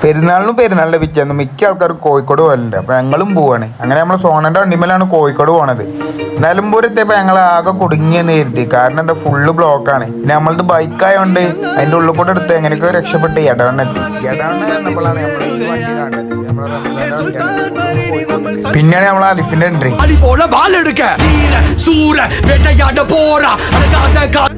പെരുന്നാളിന്റെ പിറ്റേന്ന് മിക്ക ആൾക്കാരും കോഴിക്കോട് പോകലുണ്ട്. അപ്പോൾ ഞങ്ങളും പോവാണ്. അങ്ങനെ നമ്മൾ സോണന്റെ വണ്ടിമേലാണ് കോഴിക്കോട് പോണത്. നിലമ്പൂരെത്തിയപ്പോൾ ഞങ്ങൾ ആകെ കുടുങ്ങിയെന്ന് കരുതി. കാരണം എന്താ, ഫുള്ള് ബ്ലോക്കാണ്. പിന്നെ നമ്മളത് ബൈക്കായതുകൊണ്ട് അതിൻ്റെ ഉള്ളിൽ കൂടെ എടുത്ത് എങ്ങനെയൊക്കെ രക്ഷപ്പെട്ട് ഇടവണ്ണെത്തി. ഇടവണ്ണ എന്നപ്പോഴാണ് നമ്മൾ ഈ വണ്ടി കാണുന്നത്. പിന്നെയാണ് നമ്മൾ അലിഫിന്റെ എൻട്രി.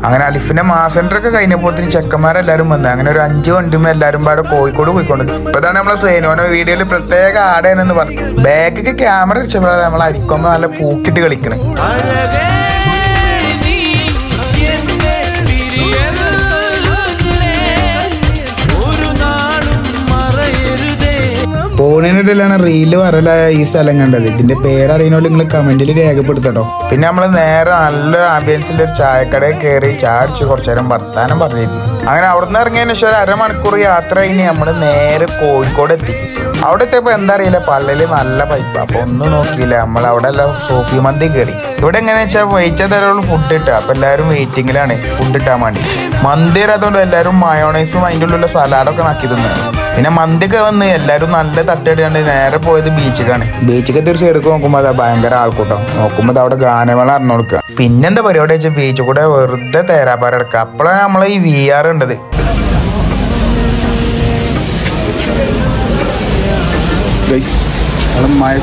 അങ്ങനെ അലിഫിന്റെ മാസെൻട്രി ഒക്കെ കഴിഞ്ഞപ്പോത്തിന് ചെക്കന്മാരെല്ലാരും വന്നു. അങ്ങനെ ഒരു 5 വണ്ടിയും എല്ലാരും പാടെ കോഴിക്കോട് പോയിക്കൊണ്ട്. ഇപ്പതാണ് നമ്മളെ സേനോനെ വീഡിയോയിൽ പ്രത്യേക ആടേനെന്ന് പറഞ്ഞു. ബാക്കിക്ക് ക്യാമറ വെച്ചപ്പോഴാണ് നമ്മൾ അരിക്കുമ്പോ നല്ല പൂക്കിട്ട് കളിക്കണേ. ഫോണിനിടയിലാണ് റീല് വരലായ ഈ സ്ഥലം കണ്ടത്. ഇതിന്റെ പേരറിയുന്നോണ്ട് നിങ്ങൾ കമന്റിൽ രേഖപ്പെടുത്തട്ടോ. പിന്നെ നമ്മൾ നേരെ നല്ല ആംബിയൻസിന്റെ ഒരു ചായക്കടയിൽ കയറി ചായ അടിച്ച് കുറച്ചു നേരം വർത്താനം പറഞ്ഞിരുന്നു. അങ്ങനെ അവിടെ നിന്ന് ഇറങ്ങിയതിന് ശേഷം 1/2 മണിക്കൂർ യാത്ര കഴിഞ്ഞ് നമ്മൾ നേരെ കോഴിക്കോട് എത്തി. അവിടെ എത്തിയപ്പോൾ എന്താ അറിയില്ല, പള്ളിയിൽ നല്ല പൈപ്പ്. അപ്പൊ ഒന്നും നോക്കിയില്ല, നമ്മൾ അവിടെ എല്ലാം സോഫി മന്തി കയറി. ഇവിടെ എങ്ങനെയാ വെച്ചാൽ വെയിറ്റ് തരുള്ള ഫുഡ് ഇട്ടാ. അപ്പൊ എല്ലാവരും വെയിറ്റിങ്ങിലാണ് ഫുഡ് ഇട്ടാൻ വേണ്ടി. മന്തി അതുകൊണ്ട് എല്ലാവരും മയോണൈസും അതിൻ്റെ ഉള്ളിലുള്ള സലാഡൊക്കെ ആക്കി തിന്നാണ്. പിന്നെ മന്തിയൊക്കെ വന്ന് എല്ലാവരും നല്ല തട്ടടിയാണ്ട് നേരെ പോയത് ബീച്ചിക്കാണ്. ബീച്ചിക്ക് തിരിച്ച് എടുക്ക് നോക്കുമ്പോൾ അതാ ഭയങ്കര ആൾക്കൂട്ടം. നോക്കുമ്പോൾ അവിടെ ഗാനമേള അറിഞ്ഞു കൊടുക്കുക. പിന്നെന്താ പരിപാടി വെച്ചാൽ ബീച്ചിൽ കൂടെ വെറുതെ തേരാപ്പാറ എടുക്കുക. അപ്പോഴാണ് നമ്മളെ ഈ VR ഉണ്ടത്. മഴ